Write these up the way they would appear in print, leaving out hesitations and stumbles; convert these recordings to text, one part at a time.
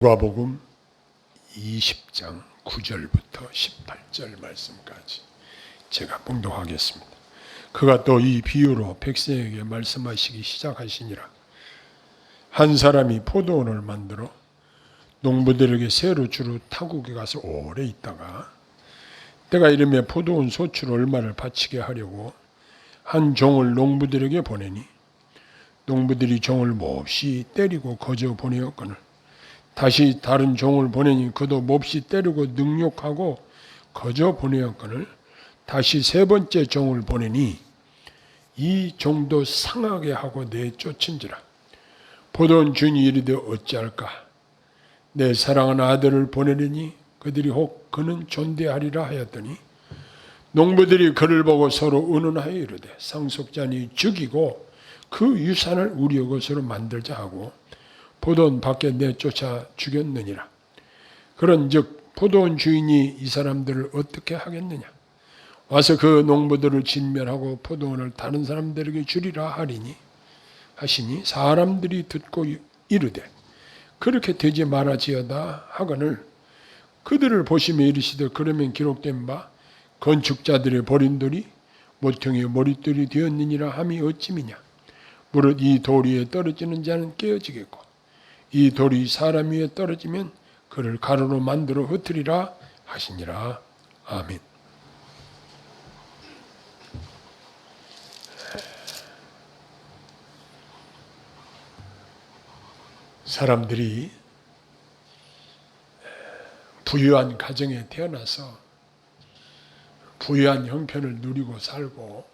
누가복음 20장 9절부터 18절 말씀까지 제가 봉독하겠습니다. 그가 또 이 비유로 백성에게 말씀하시기 시작하시니라. 한 사람이 포도원을 만들어 농부들에게 새로 주로 타국에 가서 오래 있다가 때가 이르매 포도원 소출 얼마를 바치게 하려고 한 종을 농부들에게 보내니 농부들이 종을 몹시 때리고 거저 보내었거늘 다시 다른 종을 보내니 그도 몹시 때리고 능욕하고 거저 보내었거늘 다시 세 번째 종을 보내니 이 종도 상하게 하고 내쫓은지라. 포도원 주인이 이르되 어찌할까? 내 사랑하는 아들을 보내리니 그들이 혹 그는 존대하리라 하였더니 농부들이 그를 보고 서로 의논하여 이르되 상속자니 죽이고 그 유산을 우리의 것으로 만들자 하고 포도원 밖에 내쫓아 죽였느니라. 그런즉 포도원 주인이 이 사람들을 어떻게 하겠느냐? 와서 그 농부들을 진멸하고 포도원을 다른 사람들에게 주리라 하시니 사람들이 듣고 이르되 그렇게 되지 말아지어다 하거늘 그들을 보시며 이르시되 그러면 기록된 바 건축자들의 버린 돌이 모퉁이의 머릿돌이 되었느니라 함이 어찌미냐? 무릇 이 돌 위에 떨어지는 자는 깨어지겠고 이 돌이 사람 위에 떨어지면 그를 가루로 만들어 흩으리라 하시니라. 아멘. 사람들이 부유한 가정에 태어나서 부유한 형편을 누리고 살고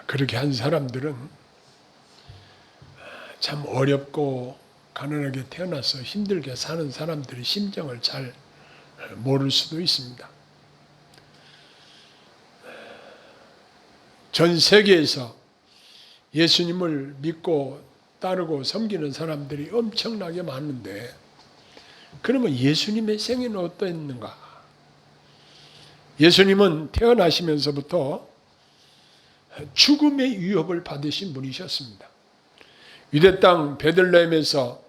그렇게 한 사람들은 참 어렵고 가난하게 태어나서 힘들게 사는 사람들의 심정을 잘 모를 수도 있습니다. 전 세계에서 예수님을 믿고 따르고 섬기는 사람들이 엄청나게 많은데 그러면 예수님의 생애는 어떠했는가? 예수님은 태어나시면서부터 죽음의 위협을 받으신 분이셨습니다. 유대 땅 베들레헴에서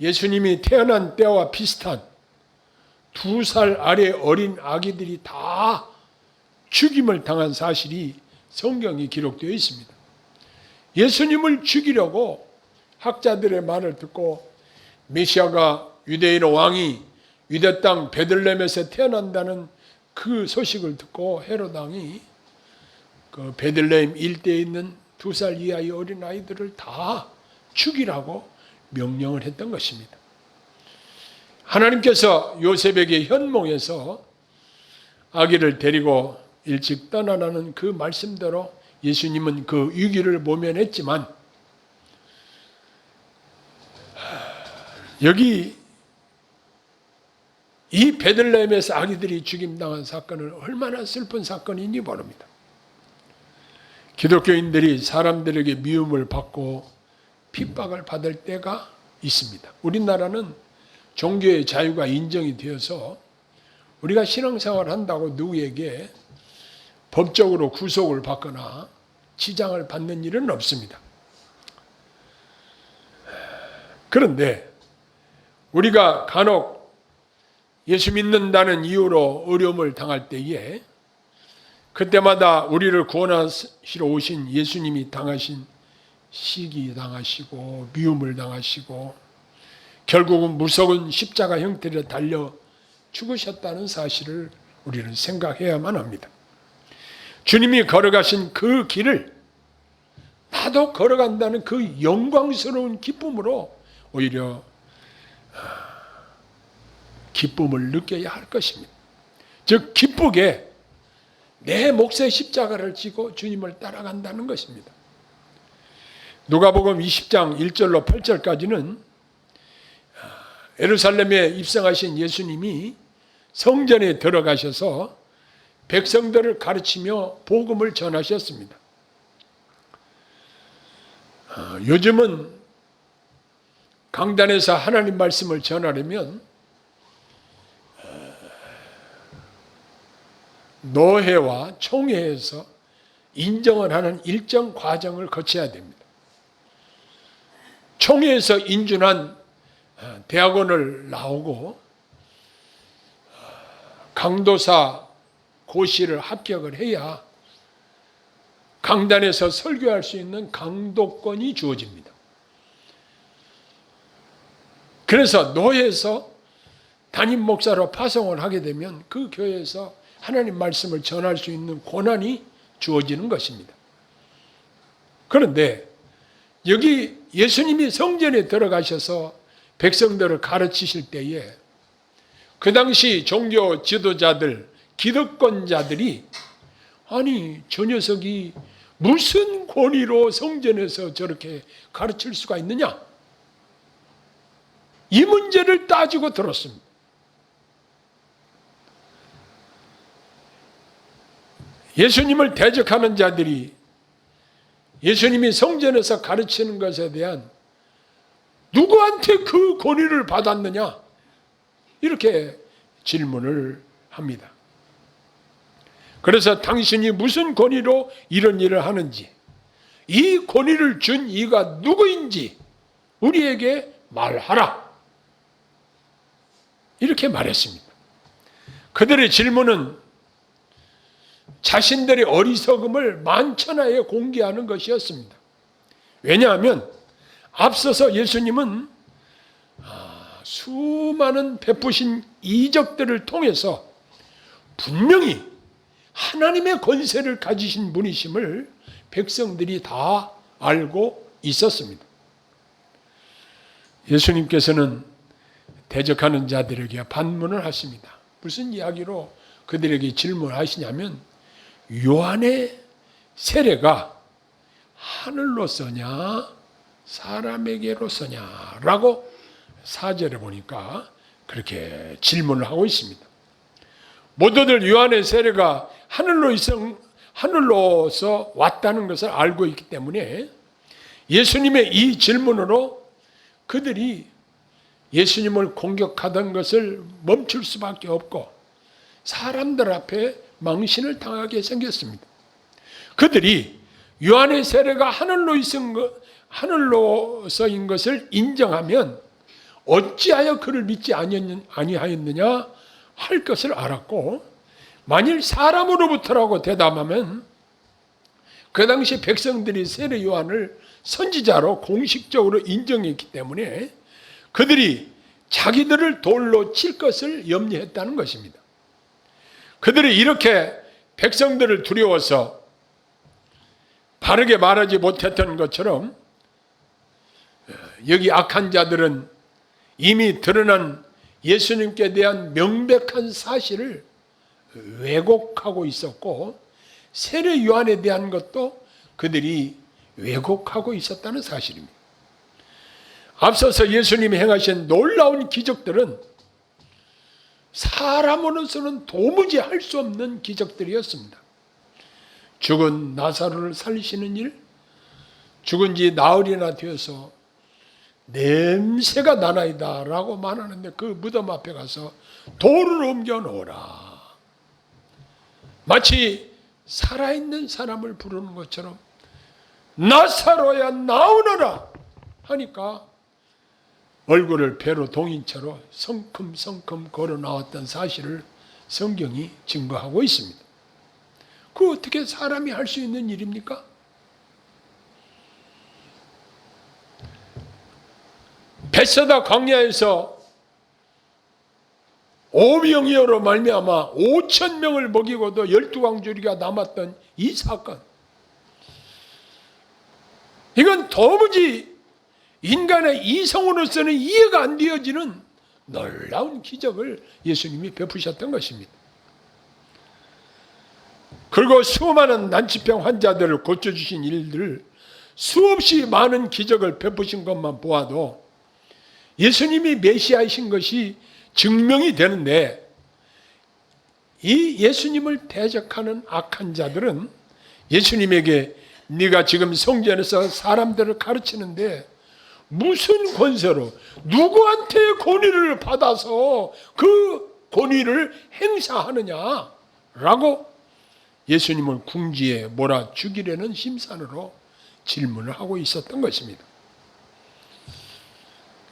예수님이 태어난 때와 비슷한 2살 아래 어린 아기들이 다 죽임을 당한 사실이 성경에 기록되어 있습니다. 예수님을 죽이려고 학자들의 말을 듣고 메시아가 유대인의 왕이 유대 땅 베들레헴에서 태어난다는 그 소식을 듣고 헤롯 왕이 그 베들레헴 일대에 있는 2살 이하의 어린 아이들을 다 죽이라고 명령을 했던 것입니다. 하나님께서 요셉에게 현몽에서 아기를 데리고 일찍 떠나라는 그 말씀대로 예수님은 그 위기를 모면했지만 여기 이 베들레헴에서 아기들이 죽임당한 사건은 얼마나 슬픈 사건인지 모릅니다. 기독교인들이 사람들에게 미움을 받고 핍박을 받을 때가 있습니다. 우리나라는 종교의 자유가 인정이 되어서 우리가 신앙생활을 한다고 누구에게 법적으로 구속을 받거나 지장을 받는 일은 없습니다. 그런데 우리가 간혹 예수 믿는다는 이유로 어려움을 당할 때에 그때마다 우리를 구원하시러 오신 예수님이 당하신 시기 당하시고 미움을 당하시고 결국은 무서운 십자가 형태로 달려 죽으셨다는 사실을 우리는 생각해야만 합니다. 주님이 걸어가신 그 길을 나도 걸어간다는 그 영광스러운 기쁨으로 오히려 기쁨을 느껴야 할 것입니다. 즉 기쁘게 내 몫의 십자가를 지고 주님을 따라간다는 것입니다. 누가복음 20장 1절로 8절까지는 예루살렘에 입성하신 예수님이 성전에 들어가셔서 백성들을 가르치며 복음을 전하셨습니다. 요즘은 강단에서 하나님 말씀을 전하려면 노회와 총회에서 인정을 하는 일정 과정을 거쳐야 됩니다. 총회에서 인준한 대학원을 나오고 강도사 고시를 합격을 해야 강단에서 설교할 수 있는 강도권이 주어집니다. 그래서 노예에서 담임 목사로 파송을 하게 되면 그 교회에서 하나님 말씀을 전할 수 있는 권한이 주어지는 것입니다. 그런데 여기 예수님이 성전에 들어가셔서 백성들을 가르치실 때에 그 당시 종교 지도자들, 기득권자들이 아니 저 녀석이 무슨 권위로 성전에서 저렇게 가르칠 수가 있느냐? 이 문제를 따지고 들었습니다. 예수님을 대적하는 자들이 예수님이 성전에서 가르치는 것에 대한 누구한테 그 권위를 받았느냐? 이렇게 질문을 합니다. 그래서 당신이 무슨 권위로 이런 일을 하는지, 이 권위를 준 이가 누구인지 우리에게 말하라. 이렇게 말했습니다. 그들의 질문은 자신들의 어리석음을 만천하에 공개하는 것이었습니다. 왜냐하면 앞서서 예수님은 수많은 베푸신 이적들을 통해서 분명히 하나님의 권세를 가지신 분이심을 백성들이 다 알고 있었습니다. 예수님께서는 대적하는 자들에게 반문을 하십니다. 무슨 이야기로 그들에게 질문하시냐면 요한의 세례가 하늘로서냐 사람에게로서냐 라고 4절에 보니까 그렇게 질문을 하고 있습니다. 모두들 요한의 세례가 하늘로서 왔다는 것을 알고 있기 때문에 예수님의 이 질문으로 그들이 예수님을 공격하던 것을 멈출 수밖에 없고 사람들 앞에 망신을 당하게 생겼습니다. 그들이 요한의 세례가 하늘로서인 것을 인정하면 어찌하여 그를 믿지 아니하였느냐 할 것을 알았고, 만일 사람으로부터라고 대답하면 그 당시 백성들이 세례 요한을 선지자로 공식적으로 인정했기 때문에 그들이 자기들을 돌로 칠 것을 염려했다는 것입니다. 그들이 이렇게 백성들을 두려워서 바르게 말하지 못했던 것처럼 여기 악한 자들은 이미 드러난 예수님께 대한 명백한 사실을 왜곡하고 있었고, 세례 요한에 대한 것도 그들이 왜곡하고 있었다는 사실입니다. 앞서서 예수님이 행하신 놀라운 기적들은 사람으로서는 도무지 할 수 없는 기적들이었습니다. 죽은 나사로를 살리시는 일, 죽은 지 나흘이나 되어서 냄새가 나나이다 라고 말하는데 그 무덤 앞에 가서 돌을 옮겨 놓으라. 마치 살아있는 사람을 부르는 것처럼 나사로야 나오너라 하니까 얼굴을 배로 동인 채로 성큼성큼 걸어 나왔던 사실을 성경이 증거하고 있습니다. 그 어떻게 사람이 할 수 있는 일입니까? 벳세다 광야에서 오병이어로 말미암아 5,000명을 먹이고도 12광주리가 남았던 이 사건, 이건 도무지 인간의 이성으로서는 이해가 안 되어지는 놀라운 기적을 예수님이 베푸셨던 것입니다. 그리고 수많은 난치병 환자들을 고쳐주신 일들, 수없이 많은 기적을 베푸신 것만 보아도 예수님이 메시아이신 것이 증명이 되는데, 이 예수님을 대적하는 악한 자들은 예수님에게 네가 지금 성전에서 사람들을 가르치는데 무슨 권세로 누구한테 권위를 받아서 그 권위를 행사하느냐라고 예수님을 궁지에 몰아 죽이려는 심산으로 질문을 하고 있었던 것입니다.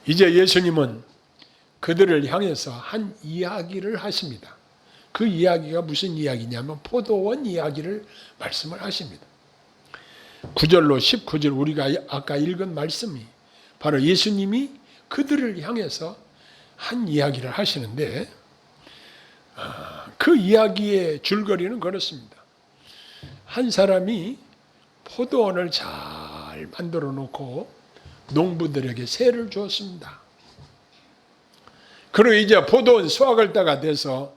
이제 예수님은 그들을 향해서 한 이야기를 하십니다. 그 이야기가 무슨 이야기냐면 포도원 이야기를 말씀을 하십니다. 9절로 19절 우리가 아까 읽은 말씀이 바로 예수님이 그들을 향해서 한 이야기를 하시는데 그 이야기의 줄거리는 그렇습니다. 한 사람이 포도원을 잘 만들어 놓고 농부들에게 세를 주었습니다. 그리고 이제 포도원 수확할 때가 돼서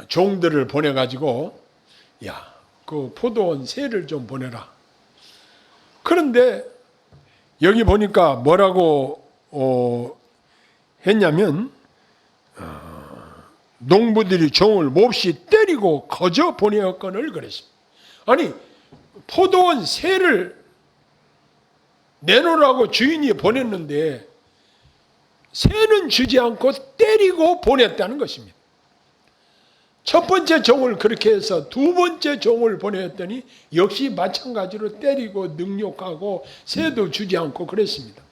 종들을 보내가지고 야, 그 포도원 세를 좀 보내라. 그런데 여기 보니까 뭐라고 했냐면 농부들이 종을 몹시 때리고 거저 보내었거늘 그랬습니다. 아니 포도원 세를 내놓으라고 주인이 보냈는데 세는 주지 않고 때리고 보냈다는 것입니다. 첫 번째 종을 그렇게 해서 두 번째 종을 보냈더니 역시 마찬가지로 때리고 능욕하고 세도 주지 않고 그랬습니다.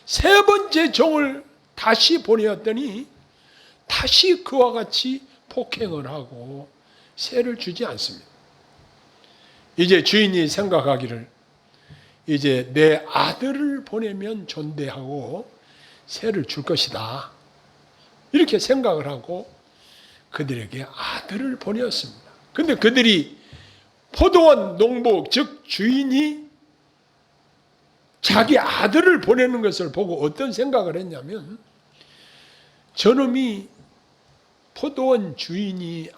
세 번째 종을 다시 보냈더니 다시 그와 같이 폭행을 하고 세를 주지 않습니다. 이제 주인이 생각하기를 이제 내 아들을 보내면 존대하고 세를 줄 것이다. 이렇게 생각을 하고 그들에게 아들을 보내었습니다. 근데 그들이 포도원 농부 즉 주인이 자기 아들을 보내는 것을 보고 어떤 생각을 했냐면 저놈이 포도원 주인의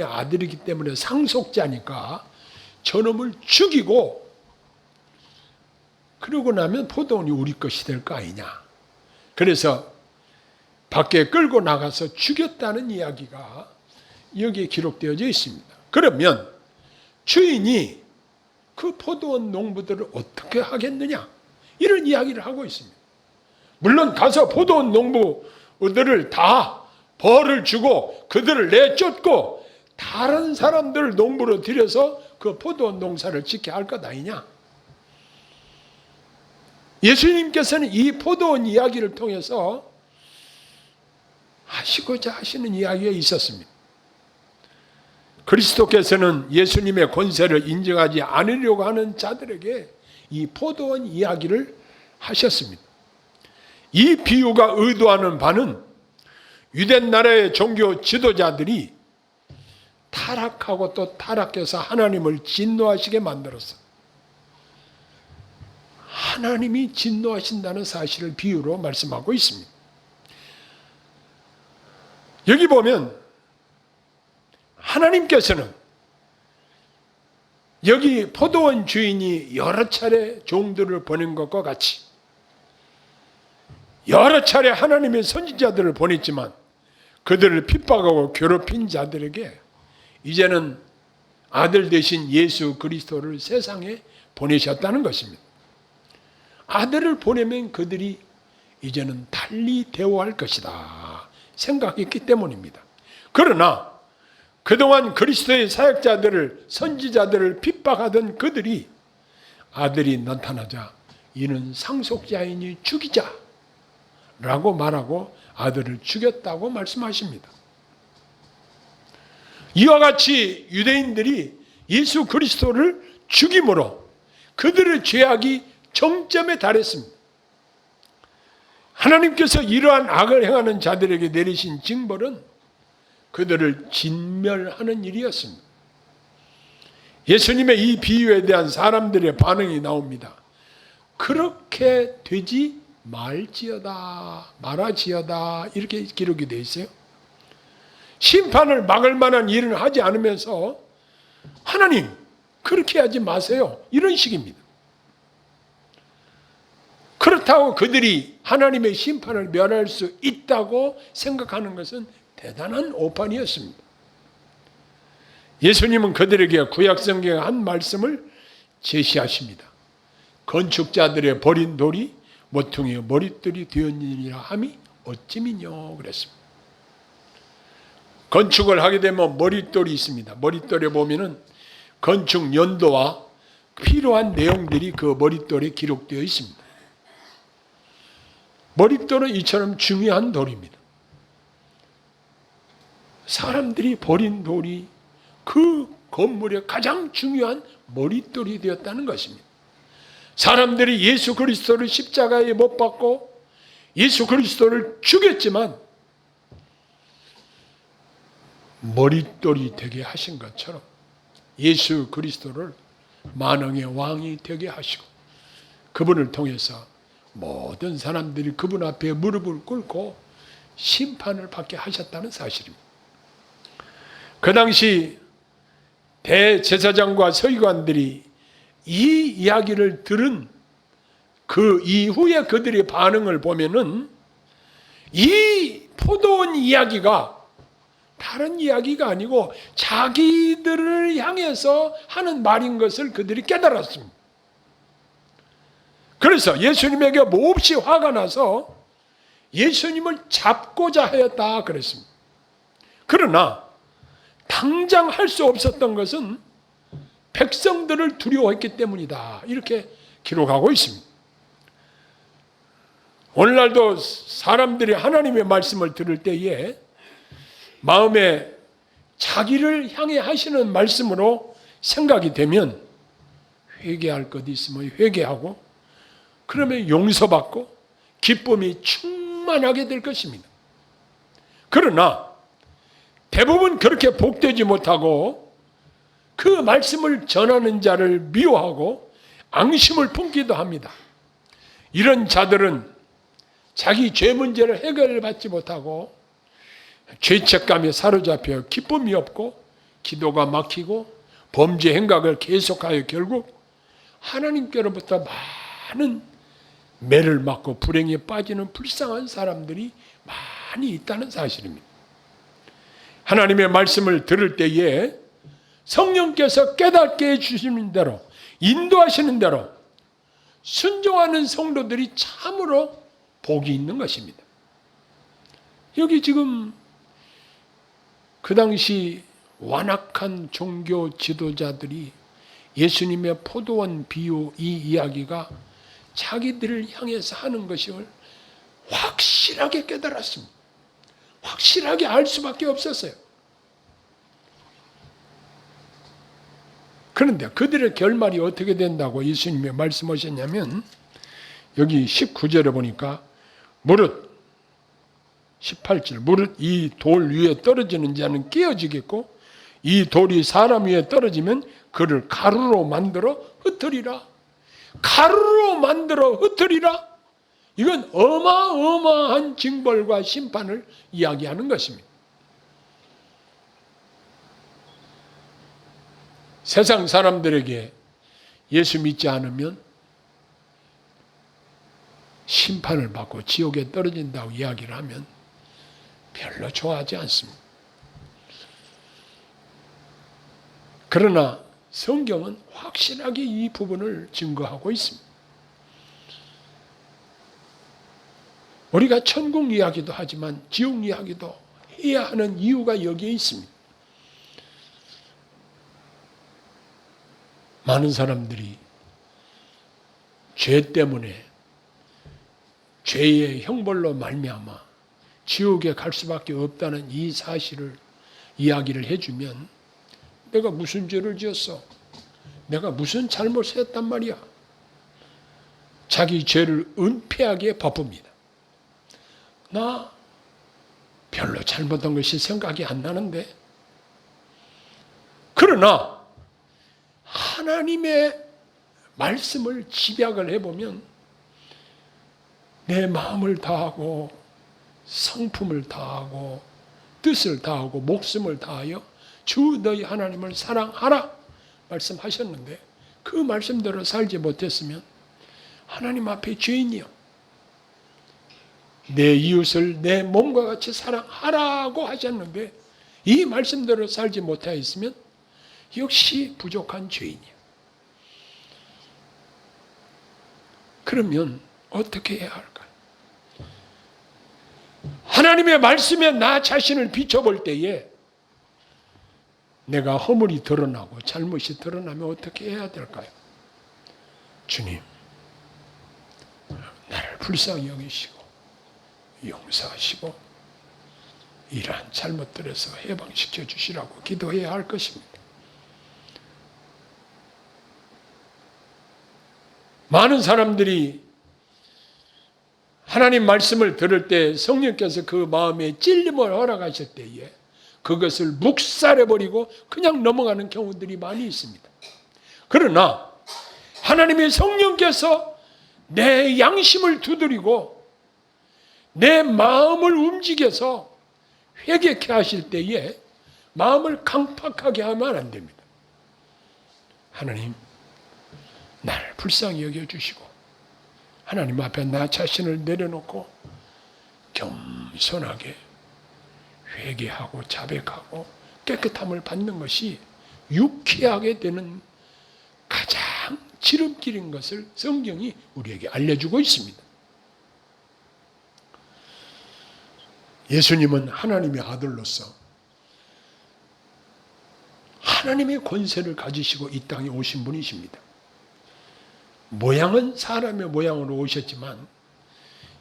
아들이기 때문에 상속자니까 저놈을 죽이고 그러고 나면 포도원이 우리 것이 될 거 아니냐. 그래서 밖에 끌고 나가서 죽였다는 이야기가 여기에 기록되어져 있습니다. 그러면 주인이 그 포도원 농부들을 어떻게 하겠느냐 이런 이야기를 하고 있습니다. 물론 가서 포도원 농부들을 다 벌을 주고 그들을 내쫓고 다른 사람들 농부로 들여서 그 포도원 농사를 짓게 할 것 아니냐. 예수님께서는 이 포도원 이야기를 통해서 하시고자 하시는 이야기가 있었습니다. 그리스도께서는 예수님의 권세를 인정하지 않으려고 하는 자들에게 이 포도원 이야기를 하셨습니다. 이 비유가 의도하는 바는 유대 나라의 종교 지도자들이 타락하고 또 타락해서 하나님을 진노하시게 만들었어. 하나님이 진노하신다는 사실을 비유로 말씀하고 있습니다. 여기 보면 하나님께서는 여기 포도원 주인이 여러 차례 종들을 보낸 것과 같이 여러 차례 하나님의 선지자들을 보냈지만 그들을 핍박하고 괴롭힌 자들에게 이제는 아들 대신 예수 그리스도를 세상에 보내셨다는 것입니다. 아들을 보내면 그들이 이제는 달리 대우할 것이다 생각했기 때문입니다. 그러나 그동안 그리스도의 사역자들을 선지자들을 핍박하던 그들이 아들이 나타나자 이는 상속자이니 죽이자 라고 말하고 아들을 죽였다고 말씀하십니다. 이와 같이 유대인들이 예수 그리스도를 죽임으로 그들의 죄악이 정점에 달했습니다. 하나님께서 이러한 악을 행하는 자들에게 내리신 징벌은 그들을 진멸하는 일이었습니다. 예수님의 이 비유에 대한 사람들의 반응이 나옵니다. 그렇게 되지 말아지어다 이렇게 기록이 되어 있어요. 심판을 막을 만한 일은 하지 않으면서 하나님 그렇게 하지 마세요 이런 식입니다. 그렇다고 그들이 하나님의 심판을 면할 수 있다고 생각하는 것은 대단한 오판이었습니다. 예수님은 그들에게 구약성경의 한 말씀을 제시하십니다. 건축자들의 버린 돌이 모퉁이의 머릿돌이 되었느니라 함이 어찌미뇨 그랬습니다. 건축을 하게 되면 머릿돌이 있습니다. 머릿돌에 보면은 건축 연도와 필요한 내용들이 그 머릿돌에 기록되어 있습니다. 머릿돌은 이처럼 중요한 돌입니다. 사람들이 버린 돌이 그 건물의 가장 중요한 머릿돌이 되었다는 것입니다. 사람들이 예수 그리스도를 십자가에 못 박고 예수 그리스도를 죽였지만 머릿돌이 되게 하신 것처럼 예수 그리스도를 만왕의 왕이 되게 하시고 그분을 통해서 모든 사람들이 그분 앞에 무릎을 꿇고 심판을 받게 하셨다는 사실입니다. 그 당시 대제사장과 서기관들이 이 이야기를 들은 그 이후에 그들의 반응을 보면은 이 포도원 이야기가 다른 이야기가 아니고 자기들을 향해서 하는 말인 것을 그들이 깨달았습니다. 그래서 예수님에게 몹시 화가 나서 예수님을 잡고자 하였다 그랬습니다. 그러나 당장 할 수 없었던 것은 백성들을 두려워했기 때문이다. 이렇게 기록하고 있습니다. 오늘날도 사람들이 하나님의 말씀을 들을 때에 마음에 자기를 향해 하시는 말씀으로 생각이 되면 회개할 것 있으면 회개하고 그러면 용서받고 기쁨이 충만하게 될 것입니다. 그러나 대부분 그렇게 복되지 못하고 그 말씀을 전하는 자를 미워하고 앙심을 품기도 합니다. 이런 자들은 자기 죄 문제를 해결받지 못하고 죄책감에 사로잡혀 기쁨이 없고 기도가 막히고 범죄 행각을 계속하여 결국 하나님께로부터 많은 매를 맞고 불행에 빠지는 불쌍한 사람들이 많이 있다는 사실입니다. 하나님의 말씀을 들을 때에 성령께서 깨닫게 해주시는 대로 인도하시는 대로 순종하는 성도들이 참으로 복이 있는 것입니다. 여기 지금 그 당시 완악한 종교 지도자들이 예수님의 포도원 비유 이 이야기가 자기들을 향해서 하는 것을 확실하게 깨달았습니다. 확실하게 알 수밖에 없었어요. 그런데 그들의 결말이 어떻게 된다고 예수님이 말씀하셨냐면 여기 19절에 보니까 무릇 18절 무릇 이 돌 위에 떨어지는 자는 깨어지겠고 이 돌이 사람 위에 떨어지면 그를 가루로 만들어 흩으리라. 가루로 만들어 흩으리라. 이건 어마어마한 징벌과 심판을 이야기하는 것입니다. 세상 사람들에게 예수 믿지 않으면 심판을 받고 지옥에 떨어진다고 이야기를 하면 별로 좋아하지 않습니다. 그러나 성경은 확실하게 이 부분을 증거하고 있습니다. 우리가 천국 이야기도 하지만 지옥 이야기도 해야 하는 이유가 여기에 있습니다. 많은 사람들이 죄 때문에 죄의 형벌로 말미암아 지옥에 갈 수밖에 없다는 이 사실을 이야기를 해주면 내가 무슨 죄를 지었어? 내가 무슨 잘못을 했단 말이야? 자기 죄를 은폐하기에 바쁩니다. 나 별로 잘못한 것이 생각이 안 나는데. 그러나 하나님의 말씀을 집약을 해보면 내 마음을 다하고 성품을 다하고 뜻을 다하고 목숨을 다하여 주 너희 하나님을 사랑하라 말씀하셨는데 그 말씀대로 살지 못했으면 하나님 앞에 죄인이요. 내 이웃을 내 몸과 같이 사랑하라고 하셨는데 이 말씀대로 살지 못하였으면 역시 부족한 죄인이요. 그러면 어떻게 해야 할까요? 하나님의 말씀에 나 자신을 비춰볼 때에 내가 허물이 드러나고 잘못이 드러나면 어떻게 해야 될까요? 주님, 나를 불쌍히 여기시고 용서하시고 이러한 잘못들에서 해방시켜 주시라고 기도해야 할 것입니다. 많은 사람들이 하나님 말씀을 들을 때 성령께서 그 마음에 찔림을 허락하실 때에 그것을 묵살해버리고 그냥 넘어가는 경우들이 많이 있습니다. 그러나 하나님의 성령께서 내 양심을 두드리고 내 마음을 움직여서 회개케 하실 때에 마음을 강팍하게 하면 안 됩니다. 하나님, 나를 불쌍히 여겨주시고 하나님 앞에 나 자신을 내려놓고 겸손하게 회개하고 자백하고 깨끗함을 받는 것이 유쾌하게 되는 가장 지름길인 것을 성경이 우리에게 알려주고 있습니다. 예수님은 하나님의 아들로서 하나님의 권세를 가지시고 이 땅에 오신 분이십니다. 모양은 사람의 모양으로 오셨지만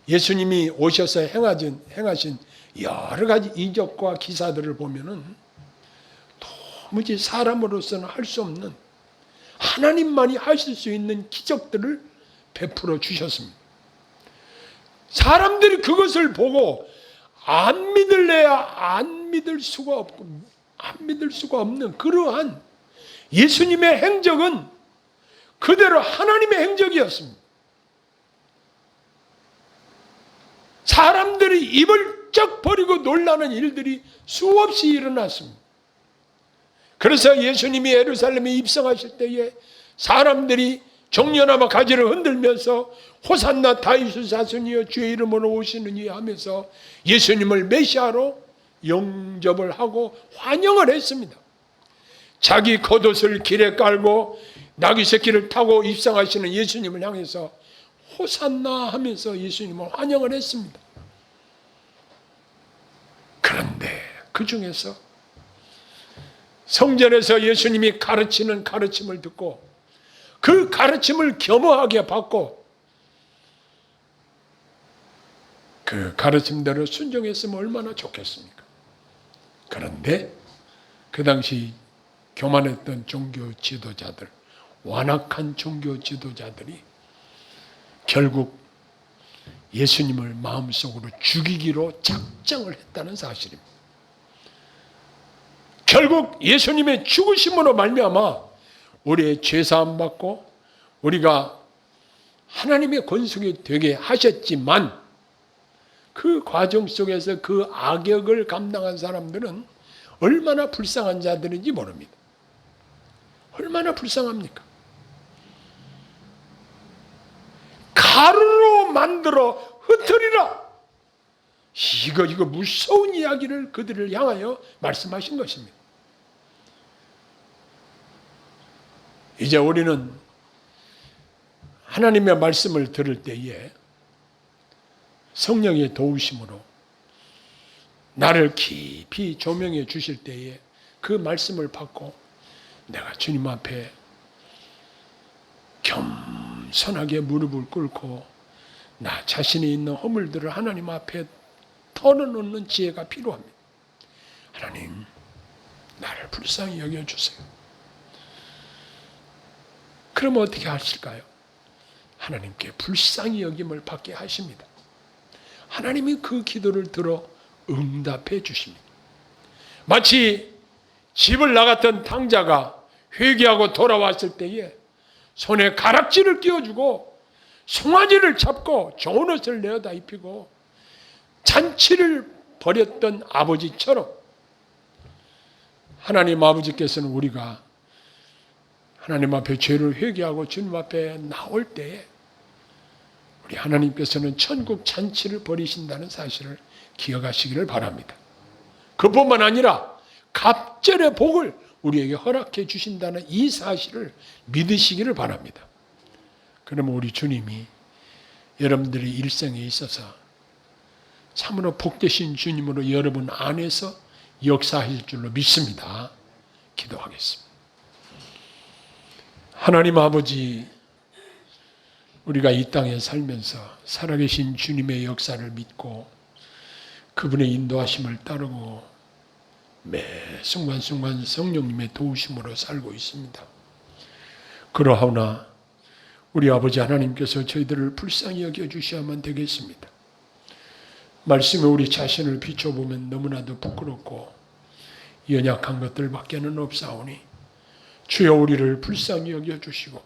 예수님이 오셔서 행하신 여러 가지 이적과 기사들을 보면은 도무지 사람으로서는 할 수 없는 하나님만이 하실 수 있는 기적들을 베풀어 주셨습니다. 사람들이 그것을 보고 안 믿을래야 안 믿을 수가 없는 그러한 예수님의 행적은 그대로 하나님의 행적이었습니다. 사람들이 입을 쩍 버리고 놀라는 일들이 수없이 일어났습니다. 그래서 예수님이 예루살렘에 입성하실 때에 사람들이 정년하며 가지를 흔들면서 호산나 다윗의 자손이여 주의 이름으로 오시느니 하면서 예수님을 메시아로 영접을 하고 환영을 했습니다. 자기 겉옷을 길에 깔고 나귀 새끼를 타고 입성하시는 예수님을 향해서 호산나 하면서 예수님을 환영을 했습니다. 그런데 그 중에서 성전에서 예수님이 가르치는 가르침을 듣고 그 가르침을 겸허하게 받고 그 가르침대로 순종했으면 얼마나 좋겠습니까? 그런데 그 당시 교만했던 종교 지도자들, 완악한 종교 지도자들이 결국 예수님을 마음속으로 죽이기로 작정을 했다는 사실입니다. 결국 예수님의 죽으심으로 말미암아 우리의 죄사함 받고 우리가 하나님의 권속이 되게 하셨지만 그 과정 속에서 그 악역을 감당한 사람들은 얼마나 불쌍한 자들인지 모릅니다. 얼마나 불쌍합니까? 가루로 만들어 흩으리라. 이거 무서운 이야기를 그들을 향하여 말씀하신 것입니다. 이제 우리는 하나님의 말씀을 들을 때에 성령의 도우심으로 나를 깊이 조명해 주실 때에 그 말씀을 받고 내가 주님 앞에 겸손하게 무릎을 꿇고 나 자신이 있는 허물들을 하나님 앞에 털어놓는 지혜가 필요합니다. 하나님, 나를 불쌍히 여겨주세요. 그럼 어떻게 하실까요? 하나님께 불쌍히 여김을 받게 하십니다. 하나님이 그 기도를 들어 응답해 주십니다. 마치 집을 나갔던 탕자가 회개하고 돌아왔을 때에 손에 가락지를 끼워주고 송아지를 잡고 좋은 옷을 내어다 입히고 잔치를 벌였던 아버지처럼 하나님 아버지께서는 우리가 하나님 앞에 죄를 회개하고 주님 앞에 나올 때에 우리 하나님께서는 천국 잔치를 벌이신다는 사실을 기억하시기를 바랍니다. 그뿐만 아니라 갑절의 복을 우리에게 허락해 주신다는 이 사실을 믿으시기를 바랍니다. 그러면 우리 주님이 여러분들의 일생에 있어서 참으로 복되신 주님으로 여러분 안에서 역사하실 줄로 믿습니다. 기도하겠습니다. 하나님 아버지, 우리가 이 땅에 살면서 살아계신 주님의 역사를 믿고 그분의 인도하심을 따르고 매 순간순간 성령님의 도우심으로 살고 있습니다. 그러하오나 우리 아버지 하나님께서 저희들을 불쌍히 여겨주셔야만 되겠습니다. 말씀에 우리 자신을 비춰보면 너무나도 부끄럽고 연약한 것들밖에는 없사오니 주여 우리를 불쌍히 여겨주시고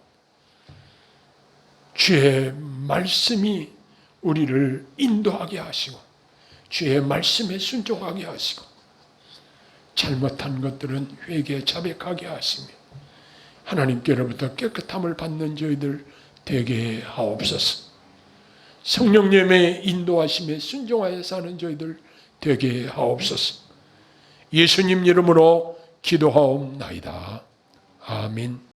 주의 말씀이 우리를 인도하게 하시고 주의 말씀에 순종하게 하시고 잘못한 것들은 회개 자백하게 하시며 하나님께로부터 깨끗함을 받는 저희들 되게 하옵소서. 성령님의 인도하심에 순종하여 사는 저희들 되게 하옵소서. 예수님 이름으로 기도하옵나이다. 아멘.